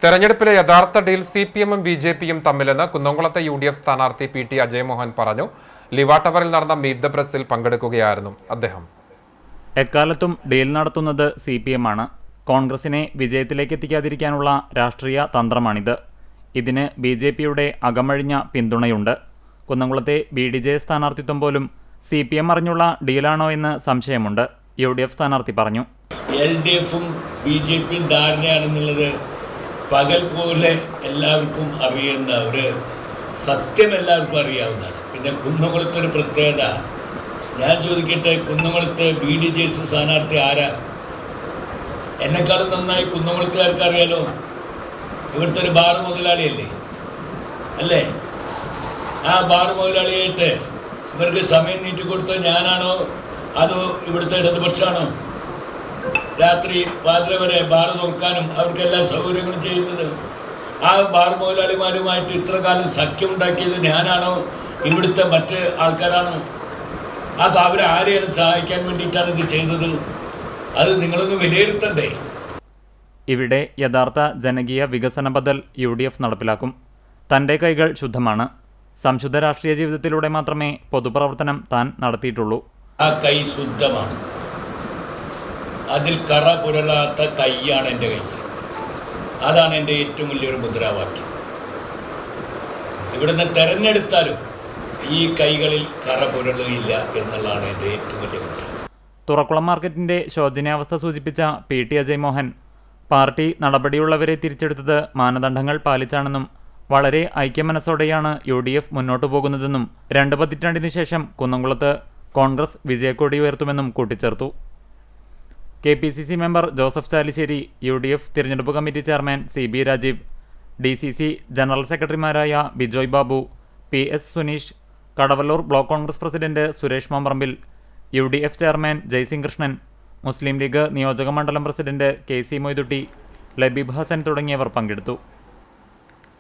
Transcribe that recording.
തെരഞ്ഞെടുപ്പിലെ യഥാർത്ഥ ഡീൽ സിപിഎമ്മും ബിജെപിയും തമ്മിലെന്ന് കുന്നംകുളത്തെ യുഡിഎഫ് സ്ഥാനാർത്ഥി പി.ടി. അജയ് മോഹൻ പറഞ്ഞു. ലിവാ ടവറിൽ നടന്ന മീറ്റ് ദ പ്രസിൽ പങ്കെടുക്കുകയായിരുന്നു അദ്ദേഹം. എക്കാലത്തും ഡീൽ നടത്തുന്നത് സിപിഎം ആണ്. കോൺഗ്രസിനെ വിജയത്തിലേക്ക് എത്തിക്കാതിരിക്കാനുള്ള രാഷ്ട്രീയ തന്ത്രമാണിത്. ഇതിന് ബിജെപിയുടെ അകമഴിഞ്ഞ പിന്തുണയുണ്ട്. കുന്നംകുളത്തെ ബി.ഡി.ജെ സ്ഥാനാർത്ഥിത്വം പോലും സിപിഎം അറിഞ്ഞുള്ള ഡീലാണോ എന്ന് സംശയമുണ്ട്. യുഡിഎഫ് സ്ഥാനാർത്ഥി പറഞ്ഞു. എൽഡിഎഫും ബിജെപിയും ധാരണയാണെന്നുള്ളത് പകൽ പോലെ എല്ലാവർക്കും അറിയുന്ന ഒരു സത്യം എല്ലാവർക്കും അറിയാവുന്നതാണ്. പിന്നെ കുന്നംകുളത്തൊരു പ്രത്യേകത, ഞാൻ ചോദിക്കട്ടെ, കുന്നംകുളത്ത് ബി.ഡി.ജെ സ്ഥാനാർത്ഥി ആരാ? എന്നെക്കാളും നന്നായി കുന്നംകുളത്തുകാർക്ക് അറിയാലോ. ഇവിടുത്തെ ഒരു ബാർ മുതലാളിയല്ലേ അല്ലേ? ആ ബാർ മുതലാളിയായിട്ട് ഇവർക്ക് സമയം നീട്ടിക്കൊടുത്തത് ഞാനാണോ അതോ ഇവിടുത്തെ ഇടതുപക്ഷമാണോ? രാത്രി പാതിര വരെ ബാർ തുറക്കാനും അവർക്ക് എല്ലാ സൗകര്യങ്ങളും ചെയ്യുന്നത് ആ ബാർ മുതലാളിമാരുമായിട്ട് ഇത്ര കാലം സഖ്യമുണ്ടാക്കിയത് ഞാനാണോ ഇവിടുത്തെ മറ്റ് ആൾക്കാരാണോ? അപ്പോൾ അവരാരെയാണ് സഹായിക്കാൻ വേണ്ടിയിട്ടാണ് ഇത് ചെയ്തത്? അത് നിങ്ങളൊന്ന് വിലയിരുത്തണ്ടേ? ഇവിടെ യഥാർത്ഥ ജനകീയ വികസന ബദൽ യുഡിഎഫ് നടപ്പിലാക്കും. തൻ്റെ കൈകൾ ശുദ്ധമാണ്. സംശുദ്ധ രാഷ്ട്രീയ ജീവിതത്തിലൂടെ മാത്രമേ പൊതുപ്രവർത്തനം താൻ നടത്തിയിട്ടുള്ളൂ. ആ കൈ ശുദ്ധമാണ്. അതിൽ കറ പുരളാത്ത കൈയാണ് എൻ്റെ കൈ. അതാണ് എൻ്റെ ഏറ്റവും വലിയൊരു മുദ്രാവാക്യം. ഇവിടുന്ന് തെരഞ്ഞെടുത്താലും ഈ കൈകളിൽ കറ പുരളുകയില്ല എന്നുള്ളതാണ് എൻ്റെ ഏറ്റവും വലിയ മുദ്ര. തുറക്കുളം മാർക്കറ്റിൻ്റെ ശോചനീയാവസ്ഥ സൂചിപ്പിച്ച പി.ടി. അജയ് മോഹൻ പാർട്ടി നടപടിയുള്ളവരെ തിരിച്ചെടുത്തത് മാനദണ്ഡങ്ങൾ പാലിച്ചാണെന്നും വളരെ ഐക്യമനസ്സോടെയാണ് യുഡിഎഫ് മുന്നോട്ടു പോകുന്നതെന്നും 2 പതിറ്റാണ്ടിന് ശേഷം കുന്നംകുളത്ത് കോൺഗ്രസ് വിജയക്കൊടി ഉയർത്തുമെന്നും കൂട്ടിച്ചേർത്തു. കെ.പി.സി.സി മെമ്പർ ജോസഫ് ചാലിശ്ശേരി, യുഡിഎഫ് തിരഞ്ഞെടുപ്പ് committee chairman CB. Rajeev, DCC general സെക്രട്ടറിമാരായ Bijoy Babu, PS. Suneesh, Kadavallur block Congress president Suresh Mambrambil, UDF chairman Jaisingh Krishnan, Muslim League നിയോജക മണ്ഡലം പ്രസിഡന്റ് കെ.സി. മൊയ്തുട്ടി, ലബീബ് ഹസൻ തുടങ്ങിയവർ പങ്കെടുത്തു.